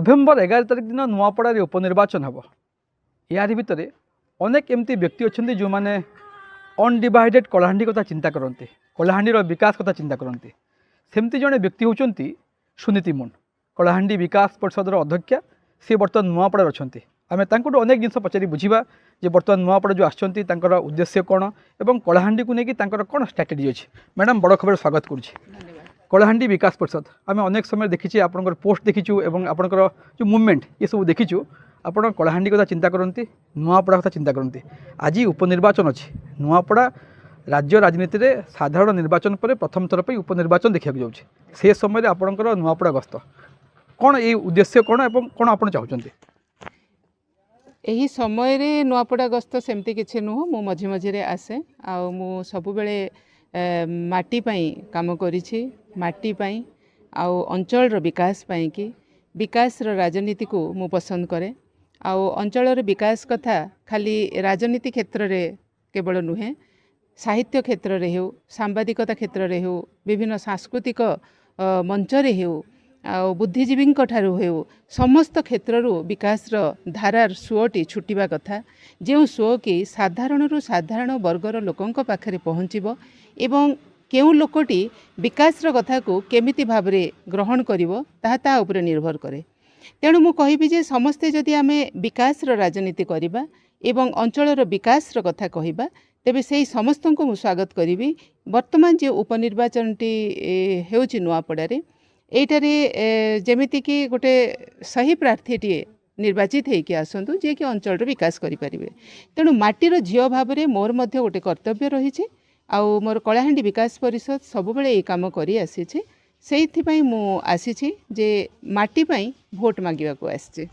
नवेम्बर 11 तारिख दिन नुआपड़ा उपनिर्वाचन हम यार भितर अनेक एमती व्यक्ति अच्छा जो मैंने अनडिवाइडेड कलाहांडी कथा चिंता करते कलाहांडीर विकास कथा चिंता करते सेमती जड़े व्यक्ति होती सुनीति मुन कलाहांडी विकास परिषदर अध्यक्षा सी बर्तमान नुआपड़ा अच्छा आम अनेक जिन पचारि बुझा जे बर्तमान नुआपड़ा जो आसर उद्देश्य कौन और कलाहांडी को लेकिन कौन स्ट्राटेजी अच्छी मैडम बड़ खबर स्वागत करुँच कलाहांडी विकास परिषद आम अनेक समय देखी आपंकर पोस्ट देखीचु और आपंकर जो मुवमेंट ये सब देखीचु आप कलाहांडी कथा चिंता करती नुआपड़ा कथा चिंता करती आज उपनिर्वाचन अच्छी नुआपड़ा राज्य राजनीति में साधारण निर्वाचन पर प्रथम थर पर उपनिर्वाचन देखा जाऊँगी से समय आपंकर नुआपड़ा गस्त कौन ये उद्देश्य कौन और कौन आप चाहते यही समय रे नुआपड़ा गस्त सेमती किसी नुह मु मझे मझे आसे मु सब बेले माटी पाई काम करिछि माटी पाई आउ अंचल विकास पाई कि विकास राजनीति को मु पसंद करे आउ अंचल विकास कथा खाली राजनीति क्षेत्र में केवल नुहे साहित्य क्षेत्र में हो सांबादिकता क्षेत्र में हो विभिन्न सांस्कृतिक मंच रे हो आउ बुद्धिजीवी ठारू हो समस्त क्षेत्रु विकास धारार सुओटी छुटिबा कथा जो सुओ कि साधारण साधारण वर्गर लोकों पाखरे पहुँचब एवं केउ लोकटी विकास कथा को केमिति भाबरे ग्रहण करिवो ताहा उपरे निर्भर करे तेणु मु कहिबि जे समस्ते जदि आमे विकास राजनीति करिबा एवं अंचलर विकास कथा कहिबा तेबे सेही समस्त को मु स्वागत करिवि। वर्तमान जे उपनिर्वाचनटी हेउछि नुआपड़ारे एटारे जेमिति कि गोटे सही प्रार्थीटीए निर्वाचित होइकि आसंतु जे कि अंचलर विकास करि परिबे तेणु माटीर झियो भाबरे मोर मध्य गोटे कर्तव्य रहिछि आउ मोर कलाहांडी विकास परिषद सब बेले ए काम करि आसीछि सेइथिपई मु आसीछि जे माटी पई भोट मागिबा को आसीछि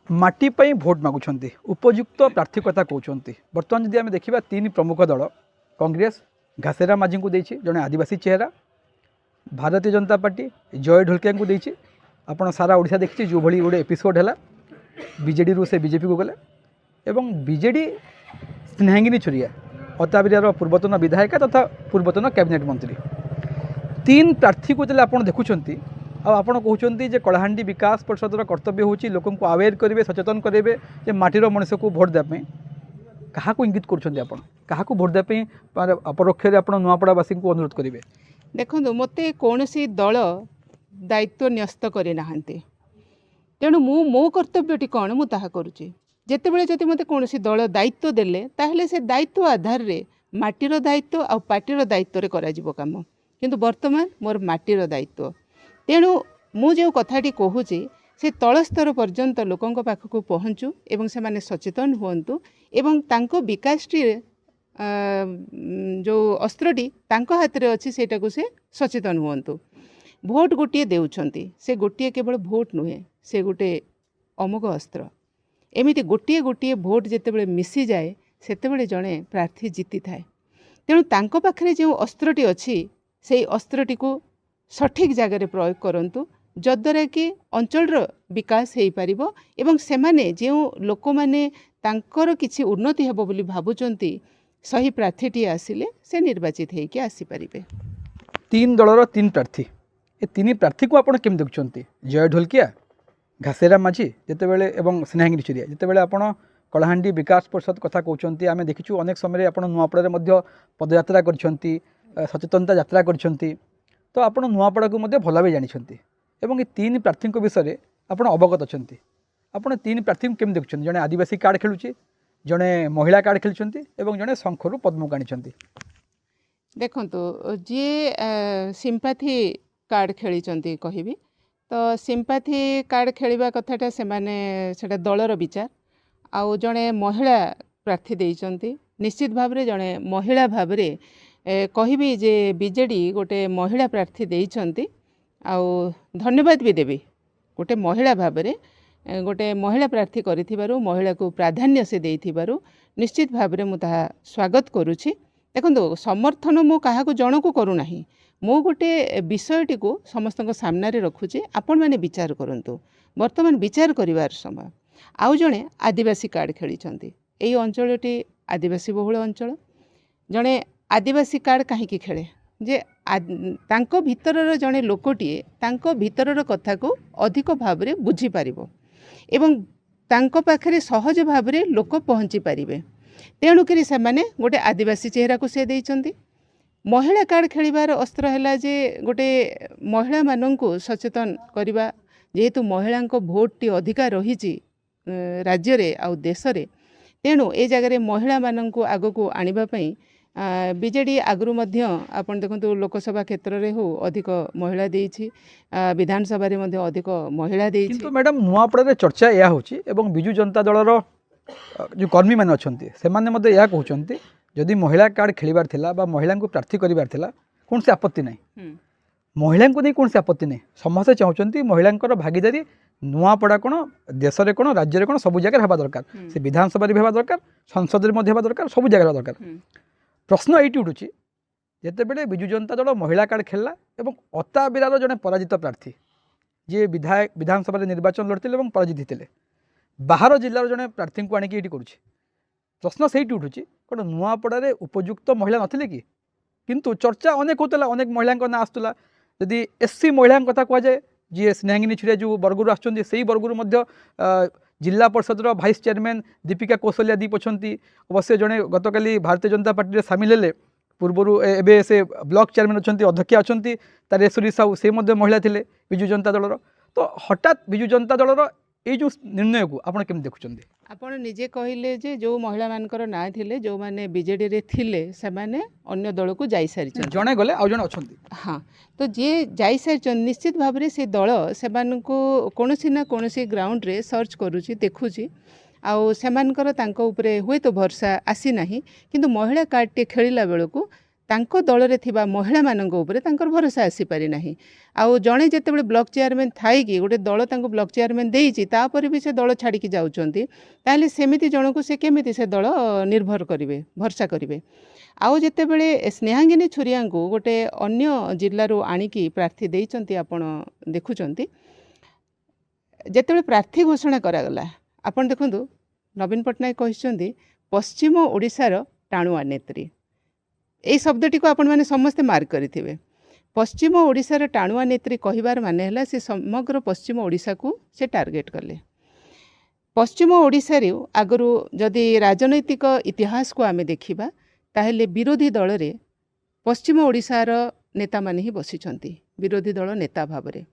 माटी पई भोट मागुछंती उपयुक्त प्रार्थी कथा कहउछंती वर्तमान जदि आमे देखिबा तीन प्रमुख दल कांग्रेस घासेरा माझी को देछि जने आदिवासी चेहरा भारतीय जनता पार्टी जय ढोलकिया को देछि आपण सारा ओडिशा देखि जो भली गोटे एपिसोड है बीजेडी रु से बीजेपी को गले एवं बीजेडी स्नेहांगिनी छुरिया अताबिरियार पूर्वतन विधायक तथा पूर्वतन कैबिनेट मंत्री तीन प्रार्थी को जब आप देखुंट आपड़ कहते जे कलाहांडी विकास परिषदर कर्तव्य होची लोक को अवेयर करेंगे सचेतन करेंगे जे माटीर मनुष्य को भोट देवाई क्या इंगित कर भोट देवाई अपरोक्ष आप नुआपड़ावासी को अनुरोध करेंगे देखो मते कौन सी दल दायित्व न्यस्त करे नाहंती तेणु मो कर्तव्यटी कौन मु ताहा करुची जेतेबेले जदि मते कौन सी दल दायित्व देले ताहले से दायित्व आधार रे माटीर दायित्व आ पार्टीर दायित्व रे करा जिवो काम किंतु वर्तमान मोर माटीर दायित्व तेणु मु जो कथाटी कहूची से तल स्तर पर्यंत लोकों पाखक पहुँचू एवं से माने सचेतन हुंतु एवं तांको विकासटी जो अस्त्रटी तांको हाथ रे अछि सेटा को से सचेतन हुंतु भोट गोटे देउछंती से गोटे केवल भोट नुहे से गोटे अमोघ अस्त्र एमिति गोटे गोटे भोट जितेबाला मिसी जाए सेतेबाला जड़े प्रार्थी जीति थाए तेणु तांको पाखरे जो अस्त्रटी अच्छी से अस्त्रटी को सठिक जगार प्रयोग करंतु जद्वारा कि अंचल विकास हो पारिबो एवं सेमाने जो लोक माने तांकर किछि उन्नति हेबो बोली भाबुचंती सही प्रार्थीटी आसिले से निर्वाचित होइके आसी पारिबे। तीन दलर तीन प्रार्थी ए तीन प्रार्थी को आपण केम देखुचंती जय ढोलकिया घासेरा माझी जितेबाला एवं स्नेहांगिनी छुरिया जितेबाला आपण कलाहांडी विकास परिषद कथा कहते आम देखीचु अनेक समय आप नुआपड़ा पदयात्रा करछंती सचेतनता यात्रा करछंती तो आप नुआपड़ा को भल भाव जानी एवं ये तीन प्रार्थी विषय आप अवगत अच्छा आप तीन प्रार्थी केम देखुं जड़े आदिवासी कार्ड खेलुची जड़े महिला कार्ड खेलुंट और जड़े शंखरू पद्म आनी देखु जी सिंपाथी कार्ड खेली कहबी तो सिंपाथी कार्ड खेलिबा कथाटा से माने सेटा दलर विचार आउ जड़े महिला प्रार्थी देइचंती निश्चित भाव रे जड़े महिला भाव रे कहबी जे बीजेडी गोटे महिला प्रार्थी देइचंती आउ धन्यवाद भी देवी गोटे महिला भाव रे गोटे महिला प्रार्थी करिथिबारु महिला को प्राधान्य से देइथिबारु निश्चित भाव रे मु ताहा स्वागत करूछि। देखो समर्थन मु काहाको जणको करू नाही मो गोटे विषयटी को समस्त सामने रखुचे आपण मैंने विचार करंतु वर्तमान विचार करिवार समय आउ जड़े आदिवासी कार्ड खेली यही अंचलटी आदिवासी बहुल अंचल जड़े आदिवासी कार्ड कहीं खेले जे तांको भितरर जड़े लोकटिए तांको भितरर कथा को अधिक भाव में बुझीपर एवं तांको पाखरे सहज भाव में लोक पहुँची पारे तेणुक से गोटे आदिवासी चेहरा को से देइचंती। महिला कार्ड खेलिबार अस्त्र है जे गोटे महिला मानू सचेतन करवा जेहेतु महिला भोट टी अधिकार रही राज्य रे आउ देश रे तेणु ए जगह महिला मानू आग को आने बीजेडी आगु आपन देखो लोकसभा क्षेत्र में हो अधिक महिला देइछि विधानसभा रे मध्य अधिक महिला देइछि। किंतु मैडम नुआपड़ा चर्चा या होछि एवं बिजु जनता दलर जो कर्मी मैंने अच्छा से कहते जदि महिला कार्ड खेलिबार थिला बा महिला को प्रार्थी करिबार थिला कौन से आपत्ति नहीं महिला को नहीं कौन से आपत्ति नहीं समस्ते चाहते महिला भागीदारी नुआपड़ा कौन देश में कौन राज्य में कौन सब जगह हवा दरकार से विधानसभा भी हवा दरकार संसद में हवा दरकार सब जगह हवा दरकार। प्रश्न ये उठुची जितेबले बिजु जनता दल महिला कार्ड खेलला एवं अताबिरार जड़े पराजित प्रार्थी जी विधायक विधानसभा निर्वाचन लड़ते और पराजित होते बाहर जिलार जड़े प्रार्थी को आणिक ये करुच्छे प्रश्न से उठुची कौन नुआपड़ा उपयुक्त महिला नथिले कि किंतु चर्चा अनेक होता अनेक महिला ना आसला जदि एससी महिला कथा कहुए जी स्नेहांगिनी छुरिया जो बरगुरु आसुच्च से बरगुरु जिला परिषद भाइस चेयरमैन दीपिका कौशल्या दीप अच्छा अवश्य जड़े गतकाली भारतीय जनता पार्टी सामिल हेले पूर्वर एवं से ब्लॉक चेयरमैन अच्छा अध्यक्षा अच्छा तारेश्वरी साहू से महिला थे बिजु जनता दलर तो हठात बिजु जनता दलर ये जो निर्णय को आपड़ केम देखुं आपण निजे कहले जे जो महिला मानकर ना थिले जो माने बीजेडी रे थिले से माने अन्य दल को जाई सारी जणे गले आ जणे अछंती। हाँ तो जे जाई सारी निश्चित भाव रे से दल से को कोनोसी ना कोनोसी ग्राउंड रे सर्च करूची देखुची आउ सेमानकर तांको उपरे हुए तो भरोसा आसी नाही किंतु महिला कार्ड टे खेलिला बेलको तांको दल रे थिबा महिला मानक उपरे तांकर भरोसा आसी पारि नाही आउ जणे जेतेबेले ब्लॉक चेयरमैन थाई कि गोटे दल तांको ब्लॉक चेयरमैन देइची तापर भी से दल छाड़ी की जाउचंती ताले सेमिति जणको से केमिति से दल निर्भर करिवे भरोसा करिवे आउ जेतेबेले स्नेहांगिनी छुरिया को गोटे अन्य जिल्लारू आनिकी प्रार्थी देइचंती आपण देखुचंती जेतेबेले प्रार्थी घोषणा करागला आपण देखंतु नवीन पट्टनायक कहिसंती पश्चिम ओडिशार टाणुआ नेत्री यही शब्दटी को आपण मैंने समस्ते मार्क करेंगे पश्चिम ओडिशार टाणुआ नेत्री कहिबार माने हला से समग्र पश्चिम ओडिशा को से टार्गेट कले पश्चिम ओडिशा रे आगरू जदि राजनैतिक इतिहास को आमे देखिबा ताहेले विरोधी दल रे पश्चिम ओडिशार नेता माने ही बसिचंती विरोधी दल नेता भाव रे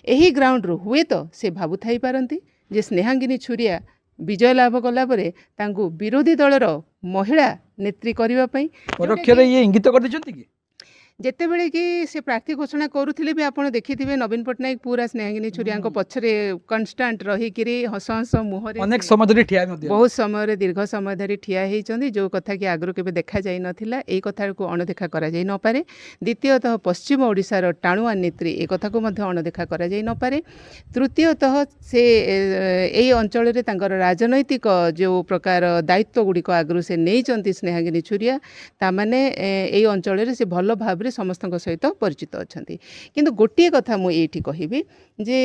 एही ग्राउंड रो हुए तो से भाबु थाई पारंती जे स्नेहांगिनी छुरिया विजय लाभ कला परे तांकु विरोधी दलर महिला नेत्री करबा पई परोक्षरे ये इंगित कर दिचंती कि जेतेबेले कि से प्रार्थी घोषणा करुथिले भी आपण देखिथिबे नवीन पट्टनायक पूरा स्नेहांगिनी छुरिया पछरे कन्स्टांट रही किरी हस हस मुहरे अनेक समय धरि ठिया बहुत समय दीर्घ समय धरि ठिया हेइचंदी जो कथा कि आगरो केबे देखा जाई नथिला एई कथा को अणदेखा करा जाई न पारे द्वितीयतः पश्चिम ओडिशार टाणुआ नेत्री ए कथा को मध्ये अणदेखा करा जाई न पारे तृतीयतः से एई अंचल रे तांकर राजनैतिक जो प्रकार दायित्व गुडी को आगरो से नेइचंती स्नेहांगिनी छुरिया ता माने एई अंचल रे से भलो भाव समस्त सहित परिचित अच्छा किंतु गोटे कथा मु ये कहबी जे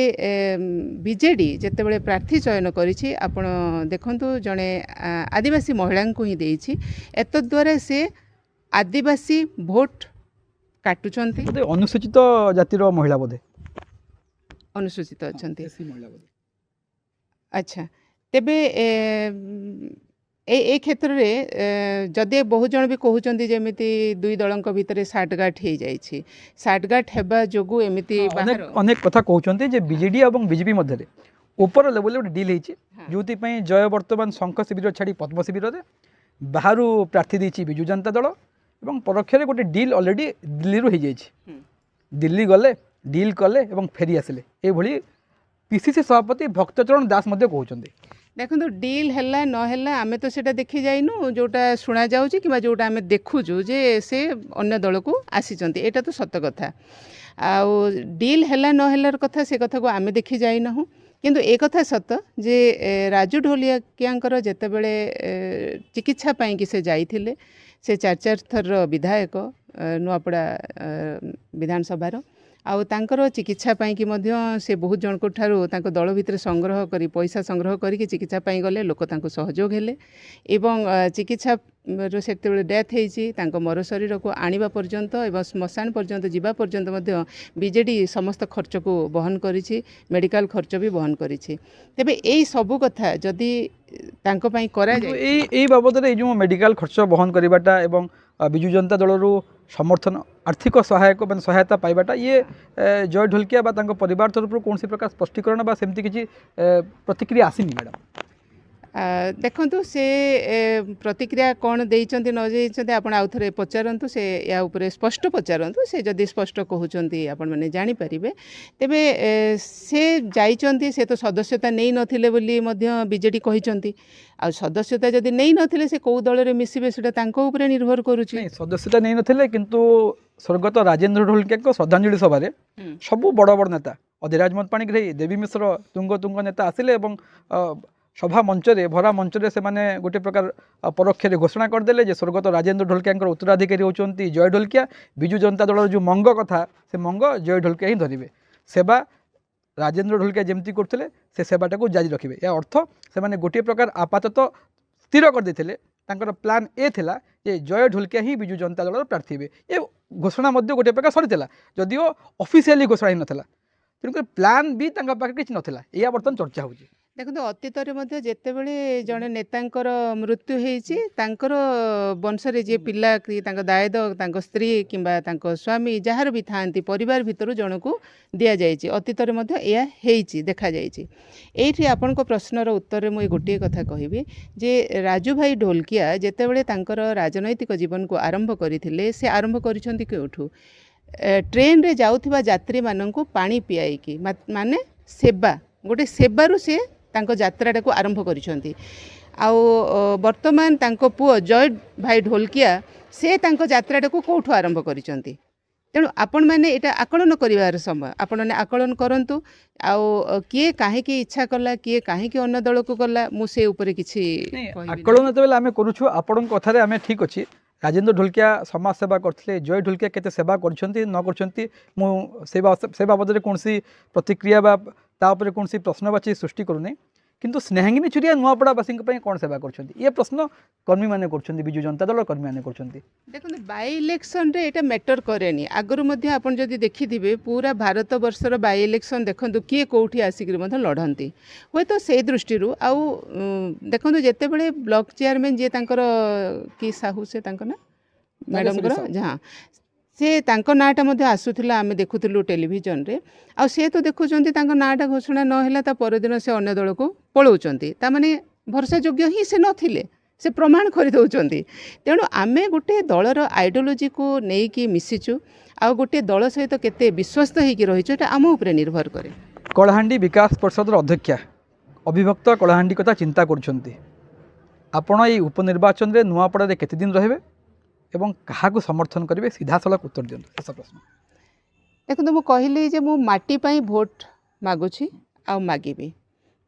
बीजेडी जितेबाला प्रार्थी चयन करिछि आपण देखंतु जड़े आदिवासी महिला को ही देइछि एतद्वारा से आदिवासी भोट काटुचंती अनुसूचित जातिर महिला बोधे अनुसूचित अच्छा अच्छा तेबे ए क्षेत्र में जदि बहुत जन भी कहते जमी दुई दल भितर साटगाट हो जाए साटगाट होगा जो एमती अनेक कथा कहते बीजेडी और बीजेपी मध्य ऊपर लेवल गोटे डील होती जो जय बर्तमान शंख शिविर छाड़ी पद्म शिविर में बाहर प्रार्थी देती बिजु जनता दल और परोक्ष गोटे डील अलरेडी दिल्ली हो जाए दिल्ली गले डील कले फेरी आसिले ये पीसीसी सभापति भक्तचरण दास कहते देखो डील है ना आमे तो सेटा देखी जाइनु जोटा शुणा जाउची कि जोटा आमे देखुचु जे से अन्य दल को आसीचंती एटा तो सत कथा आउ डील है न हेलार कथा से कथा को आमे देखी जाइनहु किंतु एक कथा सत जे राजू ढोलियाकियांकर जेतेबेले चिकित्सा पाई कि से जाइथिले से चार थर विधायक नुआपड़ा विधानसभार आउ तांकर चिकित्सा पाई कि मध्य से बहुत जनक ठारू तांको दल भितर संग्रह करी पैसा संग्रह करी चिकित्सा पाई गले लोक तांको सहयोग हेले एवं चिकित्सा रो सेतेबेले डेथ हेछि तांको मर शरीर को आनिबा पर्यंत एवं श्मशान पर्यंत जीवा पर्यंत मध्य बीजेडी समस्त खर्च को बहन करिछि मेडिकल खर्च भी बहन करिछि तेबे एई सबु कथा जदि तांको पाई करा जाय एई बाबद रे जो मेडिकल खर्च बहन करिबाटा एवं विजु जनता दल रु समर्थन आर्थिक सहायक मान सहायता पाइबाटा ये जय ढोलकिया बा तांको परिवार तरफ कौन सी प्रकार स्पष्टीकरण बा सेमती किछि प्रतिक्रिया आसीनी मैडम देखु से प्रतिक्रिया कौन देइचंती न देइचंती आपण आउ थरे पचारंतु से या उपरे स्पष्ट पचारंतु से जदि स्पष्ट कहउचंती आपण माने जानि परिबे तेबे से जाइचंती से तो सदस्यता नै नथिले बोली मध्य बीजेडी कहिचंती आ सदस्यता जदि नै नथिले से को दल रे मिसिबे सेटा तांको उपरे निर्भर करूची नहीं सदस्यता नै नथिले किंतु स्वर्गत राजेंद्र ढोलकिया को श्रद्धांजलि सभा रे सबु बड़ बड़ नेता अधिराज मतपाणिग्राही देवी मिश्र तुंग नेता आसिले एवं सभा मंचरे भरा मंचरे से माने गोटे प्रकार परोक्ष घोषणा करदे जे स्वर्गत राजेंद्र ढोलकिया उत्तराधिकारी होती जय ढोलकिया विजु जनता दल जो मंग कथा से मंग जय ढोलकिया ही धरिबे सेवा राजेंद्र ढोलकिया जमती करथिले से सेवाटा को जारी रखिबे या अर्थ से माने गोटे प्रकार आपातत स्थिर कर देथिले तांकर प्लान ए थिला जे जय ढोलकिया ही विजु जनता दल प्रार्थी हे ये घोषणा मध्य गोटे प्रकार सरीला जदिओ ऑफिशियली घोषणा ही नथिला तेणुकर प्लान भी तांका पाखे किछि नथिला या बर्तन चर्चा होची देखो अतीत जितेबले जड़े नेतांकर मृत्यु होती वंशरे जी पिला कि दायद स्त्री किंबा स्वामी जार भी था परिवार भितर जन को दि जाए अतीत देखा ये आपण प्रश्नर उत्तर मुझे गोटे कथा कहबी जे राजू भाई ढोलकिया जितेबले राजनैतिक जीवन को आरंभ करते से आरंभ करूँ ट्रेन रे जाउथिबा यात्री माननकु पानी पियाईकी माने सेवा गोटे सेवारू से तांको यात्राटा को आरंभ करिसंती आउ वर्तमान तांको पुओ जय भाई ढोलकिया से तांको यात्राटा को कोठो आरंभ करिसंती तेणु आपण मैंने एटा आकलन करिवार समय आपण ने आकलन करंतु आउ किए काहे की इच्छा कला किए काहे की अन्य दल को कला मु से ऊपर किछि आकलन तबेला आमे करूछु आपण कथारे आमे ठीक अछि राजेंद्र ढोलकिया समाज सेवा करथिले जय ढोलकिया केते सेवा करछंती न करछंती मु से बाबद कौन सी प्रतिक्रिया बा तापर कौन सी प्रश्नवाची सृष्टि करूनी किंतु स्नेहांगिनी चुरिया नुआपड़ावासी कौन सेवा करछंती ये प्रश्न कर्मी माने करछंती विजु जनता दल कर्मी माने करछंती देखो बाई इलेक्शन रे एटा मैटर करेनी आगरु मध्ये आपण जदि देखिथिबे पूरा भारत वर्षर बाई इलेक्शन देखंतु किए कोठी आसिक मध्ये लढंती होय तो से दृष्टि रु आउ देखंतु जेते बेले ब्लॉक चेयरमैन जे तांकर की साहू से तांकर ना मैडम को जहां से तांको नाटा मध्ये आसुथिला आमे देखुथिलु टेलीविजन रे आ से तो देखुचंती तांको नाटा घोषणा न हैला ता परदिन से अन्य दल को पळौचंती ता माने भरोसा योग्य ही से नथिले से प्रमाण करि दउचंती तेणु आमे गोटे दलर आइडियोलॉजी को नै कि मिसिचु आ गोटे दल सहित केते विश्वस्त हे कि रहिचो एटा आम ऊपर निर्भर करे कलाहांडी विकास परिषद अध्यक्षा अभिभक्त कलाहांडी कथा चिंता करछंती आपण ए उपनिर्वाचन रे नुआपड़ा रे केते दिन रहबे एवं क्या समर्थन करेंगे सीधा सड़क उत्तर दिखाँ ऐसा प्रश्न देखो मुझे कहली जे मु माटी पाई भोट मागुछि आ मागिबी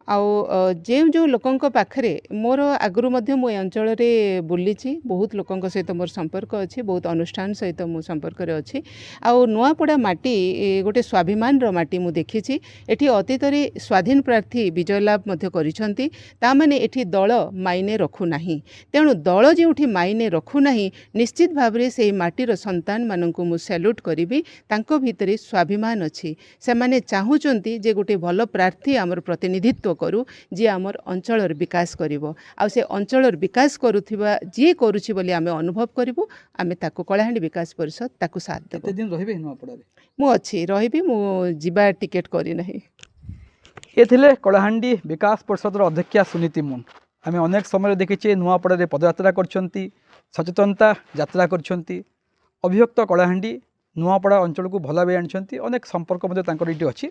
आउ जो लोकों पाखरे मोर आगु मो अंचल बुली बहुत लोकों सहित मोर संपर्क अच्छी बहुत अनुष्ठान सहित मो संपर्क अच्छी आउ नुआपड़ा माटी गोटे स्वाभिमान माटी मु देखी एठी अतीत स्वाधीन प्रार्थी विजय लाभ करिसंती तामाने एठी दल मायने रखुना तेणु दल जो मायने रखुना निश्चित भाव में से माटीर संतान मानक मु सैल्यूट करी तांको भितरे स्वाभिमान अच्छी से माने चाहूचंती जे गोटे भल प्रार्थी आमर प्रतिनिधित्व करू जी आमर अंचल विकास करिवो आ से अंचल विकास करुथिबा जी करूछि बोली आमे अनुभव करिवो आमे ताको कलाहांडी विकास परिषद ताको साथ देबो केते दिन रहिबे नुआपड़ा रे मु अछि रहिबी मु जिबा टिकेट करी नाही ए थिले कलाहांडी विकास परिषद अध्यक्षा सुनीति मुन आमे अनेक समय देखिछे नुआपड़ा रे पदयात्रा करछंती सचेतनता यात्रा करछंती अभिभक्त कलाहांडी नुआपड़ा अंचल को भला बे आनछंती अनेक संपर्क मध्ये तांकर इटी अछि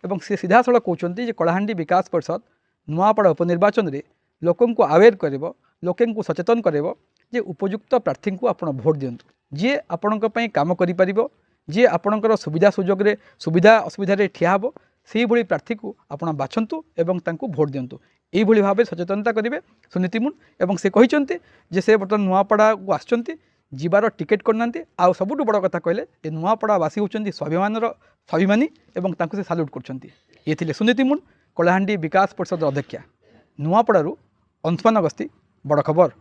एवं से सीधा सड़क कहते हैं कलाहांडी विकास परिषद नुआपड़ा उपनिर्वाचन में लोकों को अवेयर करिवो लोकों को सचेतन करिवो जे उपयुक्त प्रार्थी को आपण भोट दिंतु जी आपण काम करिपारिबो जी आपणकर सुविधा सुजोग रे सुविधा असुविधा रे ठिया हबो सेही भली प्रार्थी को आपण बाछंतु एवं तांको भोट दिंतु एही भली भाबे सचेतनता करिवे सुनीति मुन एवं से कहिसंती जे से बर्तमान नुआपड़ा को आछंती जीवार टिकेट करना आउ सबुठ बड़ कथा कहले जे नुआपड़ावासी होती स्वाभिमानी एवं तांको से साल्यूट कर ये थे सुनीति मुन कलाहांडी विकास परिषद अध्यक्षा नुआपड़ारू अंशुमान अगस्ती बड़ खबर।